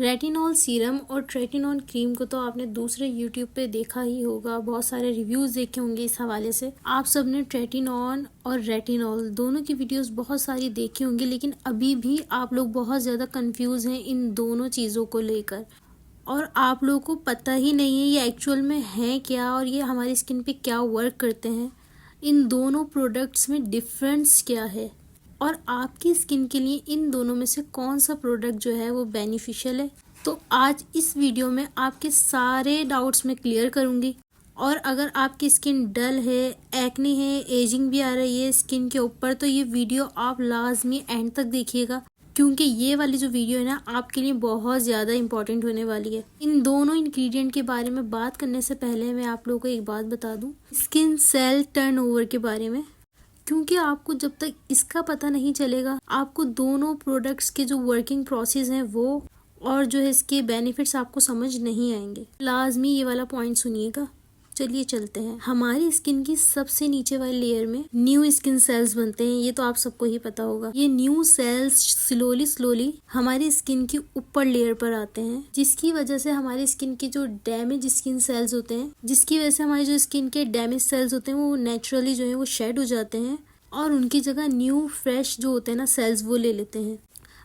Retinol serum और ट्रेटिनॉन cream को तो आपने दूसरे यूट्यूब पे देखा ही होगा, बहुत सारे रिव्यूज़ देखे होंगे इस हवाले से। आप सबने ट्रेटिनॉन और रेटिनॉल दोनों की वीडियोस बहुत सारी देखी होंगी, लेकिन अभी भी आप लोग बहुत ज़्यादा कंफ्यूज हैं इन दोनों चीज़ों को लेकर और आप लोगों को पता ही नहीं है ये एक्चुअल में है क्या और ये हमारी स्किन पे क्या वर्क करते हैं। इन दोनों प्रोडक्ट्स में डिफरेंस क्या है और आपकी स्किन के लिए इन दोनों में से कौन सा प्रोडक्ट जो है वो बेनिफिशियल है। तो आज इस वीडियो में आपके सारे डाउट्स मैं क्लियर करूंगी। और अगर आपकी स्किन डल है, एक्ने है, एजिंग भी आ रही है स्किन के ऊपर, तो ये वीडियो आप लाजमी एंड तक देखिएगा, क्योंकि ये वाली जो वीडियो है ना आपके लिए बहुत ज़्यादा इंपॉर्टेंट होने वाली है। इन दोनों इंग्रेडिएंट के बारे में बात करने से पहले मैं आप लोगों को एक बात बता दूं, स्किन सेल टर्नओवर के बारे में, क्योंकि आपको जब तक इसका पता नहीं चलेगा आपको दोनों प्रोडक्ट्स के जो वर्किंग प्रोसेस हैं वो और जो है इसके बेनिफिट्स आपको समझ नहीं आएंगे। लाजमी ये वाला पॉइंट सुनिएगा। चलिए चलते हैं। हमारी स्किन की सबसे नीचे वाली लेयर में न्यू स्किन सेल्स बनते हैं, ये तो आप सबको ही पता होगा। ये न्यू सेल्स स्लोली हमारी स्किन की ऊपर लेयर पर आते हैं, जिसकी वजह से हमारी स्किन के जो डैमेज स्किन सेल्स होते हैं, जिसकी वजह से हमारी जो स्किन के डैमेज सेल्स होते हैं वो नेचुरली जो है वो शेड हो जाते हैं और उनकी जगह न्यू फ्रेश जो होते हैं ना सेल्स वो ले लेते हैं।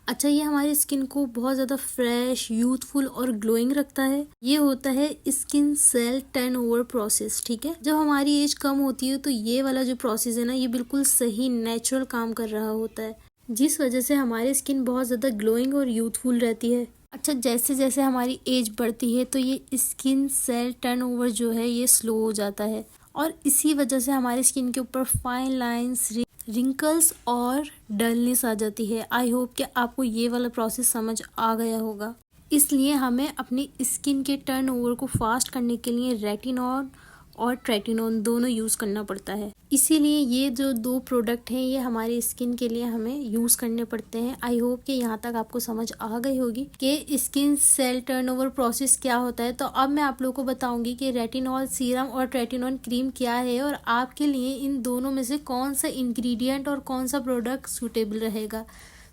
अच्छा, ये हमारी स्किन को बहुत ज़्यादा फ्रेश, यूथफुल और ग्लोइंग रखता है। ये होता है स्किन सेल टर्नओवर प्रोसेस, ठीक है। जब हमारी एज कम होती है तो ये वाला जो प्रोसेस है ना ये बिल्कुल सही नेचुरल काम कर रहा होता है, जिस वजह से हमारी स्किन बहुत ज़्यादा ग्लोइंग और यूथफुल रहती है। अच्छा, जैसे जैसे हमारी एज बढ़ती है तो ये स्किन सेल टर्नओवर जो है ये स्लो हो जाता है और इसी वजह से हमारी स्किन के ऊपर फाइन लाइंस, रिंकल्स और डलनेस आ जाती है। आई होप कि आपको ये वाला प्रोसेस समझ आ गया होगा। इसलिए हमें अपनी स्किन के टर्नओवर को फास्ट करने के लिए रेटिनॉल और ट्रेटिनॉन दोनों यूज़ करना पड़ता है। इसीलिए ये जो दो प्रोडक्ट हैं ये हमारी स्किन के लिए हमें यूज़ करने पड़ते हैं। आई होप कि यहाँ तक आपको समझ आ गई होगी कि स्किन सेल टर्नओवर प्रोसेस क्या होता है। तो अब मैं आप लोगों को बताऊंगी कि रेटिनॉल सीरम और ट्रेटिनॉन क्रीम क्या है और आपके लिए इन दोनों में से कौन सा इंग्रेडिएंट और कौन सा प्रोडक्ट सूटेबल रहेगा।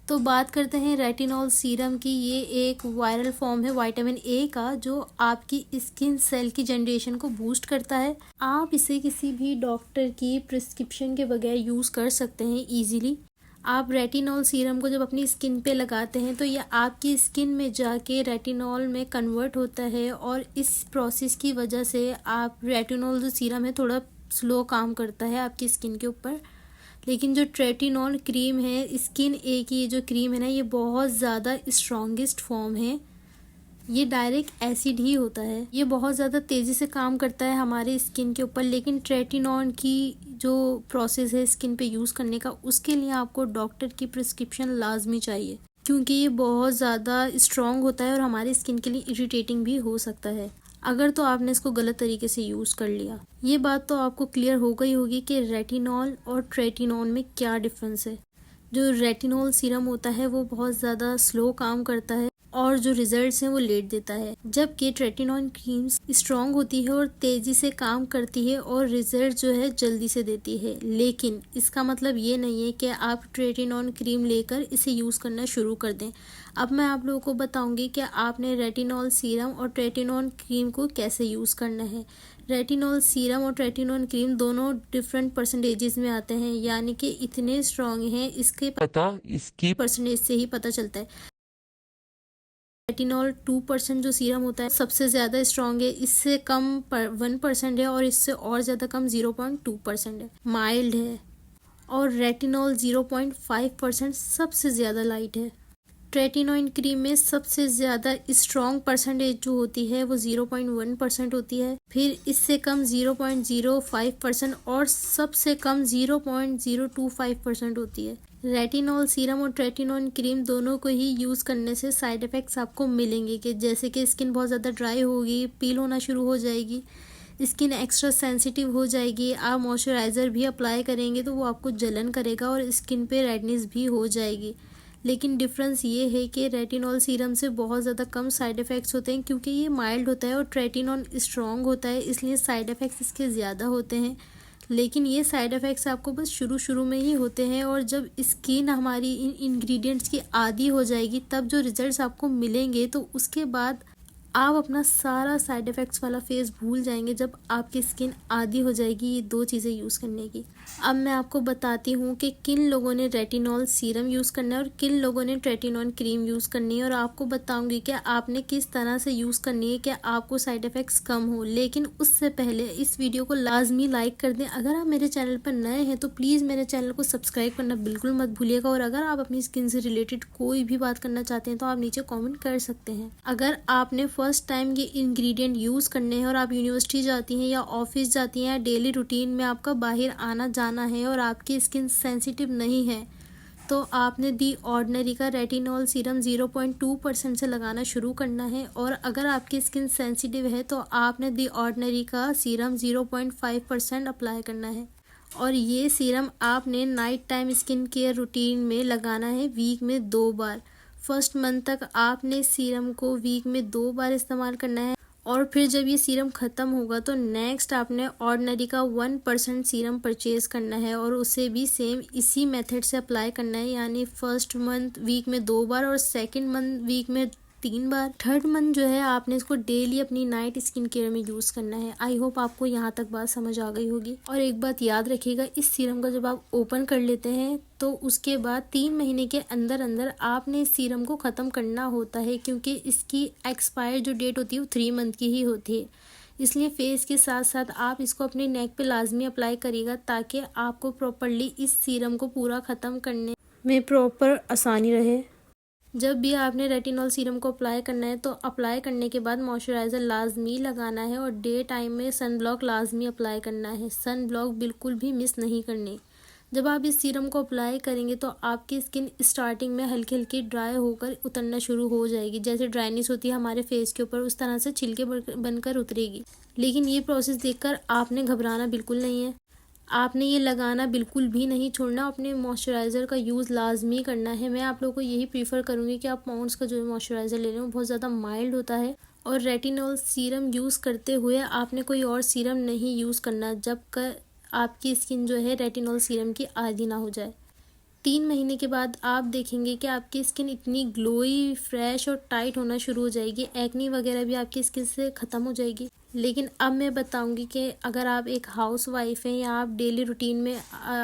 तो बात करते हैं रेटिनॉल सीरम की। ये एक वायरल फॉर्म है विटामिन ए का, जो आपकी स्किन सेल की जनरेशन को बूस्ट करता है। आप इसे किसी भी डॉक्टर की प्रिस्क्रिप्शन के बगैर यूज़ कर सकते हैं इजीली। आप रेटिनॉल सीरम को जब अपनी स्किन पे लगाते हैं तो ये आपकी स्किन में जाके रेटिनॉल में कन्वर्ट होता है और इस प्रोसेस की वजह से आप रेटिनॉल जो सीरम है थोड़ा स्लो काम करता है आपकी स्किन के ऊपर। लेकिन जो ट्रेटिनॉल क्रीम है, स्किन ए की जो क्रीम है ना, ये बहुत ज़्यादा स्ट्रॉन्गेस्ट फॉर्म है। ये डायरेक्ट एसिड ही होता है, ये बहुत ज़्यादा तेज़ी से काम करता है हमारे स्किन के ऊपर। लेकिन ट्रेटिनॉल की जो प्रोसेस है स्किन पे यूज़ करने का, उसके लिए आपको डॉक्टर की प्रिस्क्रिप्शन लाजमी चाहिए, क्योंकि ये बहुत ज़्यादा स्ट्रॉन्ग होता है और हमारी स्किन के लिए इरिटेटिंग भी हो सकता है अगर तो आपने इसको गलत तरीके से यूज़ कर लिया। ये बात तो आपको क्लियर हो गई होगी कि रेटिनॉल और ट्रेटिनॉल में क्या डिफरेंस है। जो रेटिनॉल सीरम होता है वो बहुत ज़्यादा स्लो काम करता है और जो रिजल्ट्स हैं वो लेट देता है, जबकि ट्रेटिनॉल क्रीम्स स्ट्रॉन्ग होती है और तेज़ी से काम करती है और रिजल्ट जो है जल्दी से देती है। लेकिन इसका मतलब ये नहीं है कि आप ट्रेटिनॉल क्रीम लेकर इसे यूज़ करना शुरू कर दें। अब मैं आप लोगों को बताऊंगी कि आपने रेटिनॉल सीरम और ट्रेटिनॉल क्रीम को कैसे यूज़ करना है। रेटिनॉल सीरम और ट्रेटिनॉल क्रीम दोनों डिफरेंट परसेंटेजेस में आते हैं, यानी कि इतने स्ट्रॉन्ग हैं इसके पता इसकी परसेंटेज से ही पता चलता है। रेटिनॉल 2% जो सीरम होता है सबसे ज़्यादा स्ट्रॉन्ग है, इससे कम 1% है और इससे और ज़्यादा कम 0.2% है, माइल्ड है। और रेटिनॉल 0.5% सबसे ज़्यादा लाइट है। ट्रेटिनॉल क्रीम में सबसे ज़्यादा स्ट्रॉन्ग परसेंटेज जो होती है वो 0.1% होती है, फिर इससे कम 0.05% और सबसे कम 0.025% होती है। रेटिनॉल सीरम और ट्रेटिनॉल क्रीम दोनों को ही यूज़ करने से साइड इफ़ेक्ट्स आपको मिलेंगे, कि जैसे कि स्किन बहुत ज़्यादा ड्राई होगी, पील होना शुरू हो जाएगी, स्किन एक्स्ट्रा सेंसिटिव हो जाएगी। आप मॉइस्चराइज़र भी अप्लाई करेंगे तो वो आपको जलन करेगा और स्किन पे रेडनेस भी हो जाएगी। लेकिन डिफरेंस ये है कि रेटिनॉल सीरम से बहुत ज़्यादा कम साइड इफ़ेक्ट्स होते हैं, क्योंकि ये माइल्ड होता है और ट्रेटिनॉल स्ट्रॉन्ग होता है, इसलिए साइड इफ़ेक्ट्स इसके ज़्यादा होते हैं। लेकिन ये साइड इफ़ेक्ट्स आपको बस शुरू में ही होते हैं, और जब स्किन हमारी इन इंग्रेडिएंट्स की आदी हो जाएगी तब जो रिजल्ट्स आपको मिलेंगे, तो उसके बाद आप अपना सारा साइड इफ़ेक्ट्स वाला फेस भूल जाएंगे जब आपकी स्किन आदी हो जाएगी ये दो चीज़ें यूज़ करने की। अब मैं आपको बताती हूँ कि किन लोगों ने रेटिनॉल सीरम यूज़ करना है और किन लोगों ने रेटिनॉल क्रीम यूज़ करनी है, और आपको बताऊँगी कि आपने किस तरह से यूज़ करनी है कि आपको साइड इफ़ेक्ट्स कम हो। लेकिन उससे पहले इस वीडियो को लाजमी लाइक कर दें। अगर आप मेरे चैनल पर नए हैं तो प्लीज़ मेरे चैनल को सब्सक्राइब करना बिल्कुल मत भूलिएगा, और अगर आप अपनी स्किन से रिलेटेड कोई भी बात करना चाहते हैं तो आप नीचे कॉमेंट कर सकते हैं। अगर आपने फर्स्ट टाइम ये इंग्रेडिएंट यूज़ करने हैं और आप यूनिवर्सिटी जाती हैं या ऑफिस जाती हैं या डेली रूटीन में आपका बाहर आना जाना है और आपकी स्किन सेंसिटिव नहीं है, तो आपने दी ऑर्डिनरी का रेटिनॉल सीरम 0.2% से लगाना शुरू करना है। और अगर आपकी स्किन सेंसिटिव है तो आपने दी ऑर्डिनरी का सीरम 0.5% अप्लाई करना है। और ये सीरम आपने night time skin care routine में लगाना है वीक में 2 बार। फर्स्ट मंथ तक आपने सीरम को वीक में 2 बार इस्तेमाल करना है, और फिर जब ये सीरम ख़त्म होगा तो नेक्स्ट आपने ऑर्डिनरी का 1% सीरम परचेज़ करना है और उसे भी सेम इसी मेथड से अप्लाई करना है, यानी फर्स्ट मंथ वीक में 2 बार और सेकंड मंथ वीक में 3 बार। थर्ड मंथ जो है आपने इसको डेली अपनी नाइट स्किन केयर में यूज़ करना है। आई होप आपको यहाँ तक बात समझ आ गई होगी। और एक बात याद रखिएगा, इस सीरम का जब आप ओपन कर लेते हैं तो उसके बाद 3 महीने के अंदर अंदर आपने इस सीरम को ख़त्म करना होता है, क्योंकि इसकी एक्सपायर जो डेट होती है वो 3 मंथ की ही होती है। इसलिए फेस के साथ साथ आप इसको अपने नेक पे लाजमी अप्लाई करिएगा, ताकि आपको प्रॉपरली इस सीरम को पूरा ख़त्म करने में प्रॉपर आसानी रहे। जब भी आपने रेटिनॉल सीरम को अप्लाई करना है तो अप्लाई करने के बाद मॉइस्चराइज़र लाजमी लगाना है, और डे टाइम में सन ब्लॉक लाजमी अप्लाई करना है। सन ब्लॉक बिल्कुल भी मिस नहीं करनी। जब आप इस सीरम को अप्लाई करेंगे तो आपकी स्किन स्टार्टिंग में हल्की हल्की ड्राई होकर उतरना शुरू हो जाएगी। जैसे ड्राइनेस होती है हमारे फेस के ऊपर, उस तरह से छिलके बनकर उतरेगी। लेकिन ये प्रोसेस देखकर आपने घबराना बिल्कुल नहीं है। आपने ये लगाना बिल्कुल भी नहीं छोड़ना, अपने मॉइस्चराइज़र का यूज़ लाजमी करना है। मैं आप लोगों को यही प्रीफर करूँगी कि आप पॉन्ड्स का जो मॉइस्चराइज़र ले रहे हो बहुत ज़्यादा माइल्ड होता है, और रेटिनॉल सीरम यूज़ करते हुए आपने कोई और सीरम नहीं यूज़ करना जब तक आपकी स्किन जो है रेटिनॉल सीरम की आदी ना हो जाए। 3 महीने के बाद आप देखेंगे कि आपकी स्किन इतनी ग्लोई, फ्रेश और टाइट होना शुरू हो जाएगी। एक्नी वगैरह भी आपकी स्किन से ख़त्म हो जाएगी। लेकिन अब मैं बताऊंगी कि अगर आप एक हाउस वाइफ हैं या आप डेली रूटीन में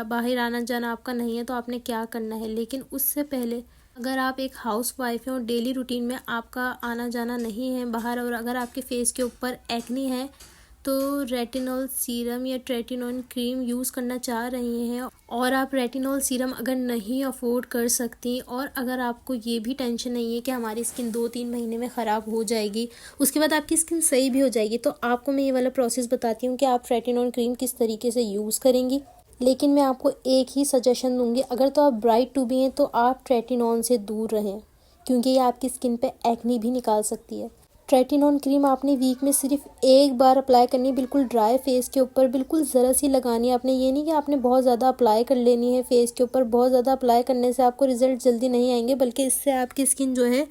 बाहर आना जाना आपका नहीं है तो आपने क्या करना है। लेकिन उससे पहले, अगर आप एक हाउस वाइफ हैं और डेली रूटीन में आपका आना जाना नहीं है बाहर, और अगर आपके फेस के ऊपर एक्नी है, तो रेटिनॉल सीरम या रेटिनॉल क्रीम यूज़ करना चाह रही हैं, और आप रेटिनॉल सीरम अगर नहीं अफोर्ड कर सकती, और अगर आपको ये भी टेंशन नहीं है कि हमारी स्किन 2-3 महीने में ख़राब हो जाएगी, उसके बाद आपकी स्किन सही भी हो जाएगी, तो आपको मैं ये वाला प्रोसेस बताती हूँ कि आप रेटिनॉल क्रीम किस तरीके से यूज़ करेंगी। लेकिन मैं आपको एक ही सजेशन दूँगी, अगर तो आप ब्राइट टू भी हैं तो आप रेटिनॉल से दूर रहें, क्योंकि ये आपकी स्किन पे एक्नी भी निकाल सकती है। रेटिनॉल क्रीम आपने वीक में सिर्फ 1 बार अप्लाई करनी है, बिल्कुल ड्राई फेस के ऊपर, बिल्कुल ज़रा सी लगानी है आपने। ये नहीं कि आपने बहुत ज़्यादा अप्लाई कर लेनी है फेस के ऊपर। बहुत ज़्यादा अप्लाई करने से आपको रिजल्ट जल्दी नहीं आएंगे, बल्कि इससे आपकी स्किन जो है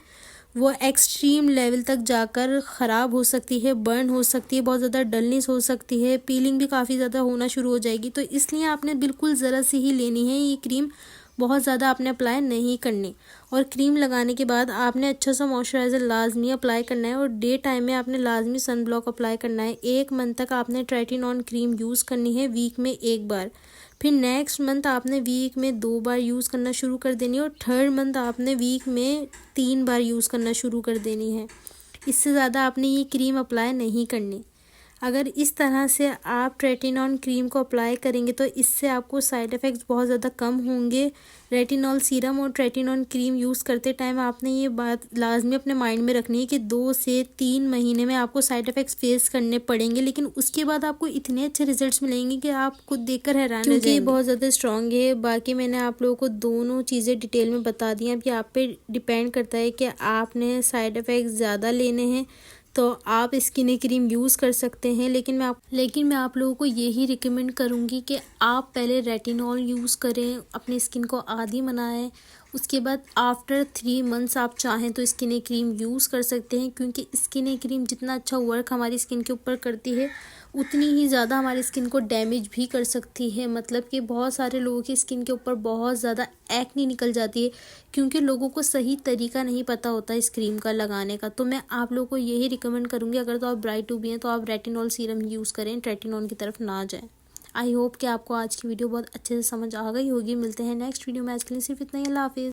वो एक्सट्रीम लेवल तक जाकर ख़राब हो सकती है, बर्न हो सकती है, बहुत ज़्यादा डलनेस हो सकती है, पीलिंग भी काफ़ी ज़्यादा होना शुरू हो जाएगी। तो इसलिए आपने बिल्कुल ज़रा सी ही लेनी है ये क्रीम, बहुत ज़्यादा आपने अप्लाई नहीं करनी। और क्रीम लगाने के बाद आपने अच्छा सा मॉइस्चराइज़र लाजमी अप्लाई करना है, और डे टाइम में आपने लाजमी सन ब्लॉक अप्लाई करना है। 1 मंथ तक आपने रेटिनॉल क्रीम यूज़ करनी है वीक में 1 बार। फिर नेक्स्ट मंथ आपने वीक में 2 बार यूज़ करना शुरू कर देनी है, और थर्ड मंथ आपने वीक में 3 बार यूज़ करना शुरू कर देनी है। इससे ज़्यादा आपने ये क्रीम अप्लाई नहीं करनी। अगर इस तरह से आप रेटिनॉल क्रीम को अप्लाई करेंगे तो इससे आपको साइड इफ़ेक्ट्स बहुत ज़्यादा कम होंगे। रेटिनॉल सीरम और रेटिनॉल क्रीम यूज़ करते टाइम आपने ये बात लाजमी अपने माइंड में रखनी है कि 2 से 3 महीने में आपको साइड इफ़ेक्ट्स फेस करने पड़ेंगे, लेकिन उसके बाद आपको इतने अच्छे रिजल्ट्स मिलेंगे कि आप खुद देखकर हैरान रह जाएंगे, क्योंकि बहुत ज़्यादा स्ट्रॉन्ग है। बाकी मैंने आप लोगों को दोनों चीज़ें डिटेल में बता दी हैं। अब ये आप पे डिपेंड करता है कि आपने साइड इफ़ेक्ट्स ज़्यादा लेने हैं तो आप स्किन क्रीम यूज़ कर सकते हैं। लेकिन मैं आप लोगों को यही रिकमेंड करूँगी कि आप पहले रेटिनॉल यूज़ करें, अपनी स्किन को आदी बनाएं, उसके बाद आफ्टर 3 मंथ्स आप चाहें तो स्किन ए क्रीम यूज़ कर सकते हैं, क्योंकि स्किन ए क्रीम जितना अच्छा वर्क हमारी स्किन के ऊपर करती है उतनी ही ज़्यादा हमारी स्किन को डैमेज भी कर सकती है। मतलब कि बहुत सारे लोगों की स्किन के ऊपर बहुत ज़्यादा एक्ने निकल जाती है, क्योंकि लोगों को सही तरीका नहीं पता होता इस क्रीम का लगाने का। तो मैं आप लोगों को यही रिकमेंड करूँगी, अगर तो आप ब्राइट टू बी हैं तो आप रेटिनॉल सीरम यूज़ करें, ट्रेटिनॉन की तरफ ना जाएँ। आई होप कि आपको आज की वीडियो बहुत अच्छे से समझ आ गई होगी। मिलते हैं नेक्स्ट वीडियो में, आज के लिए सिर्फ इतना ही। अल्लाह हाफिज़।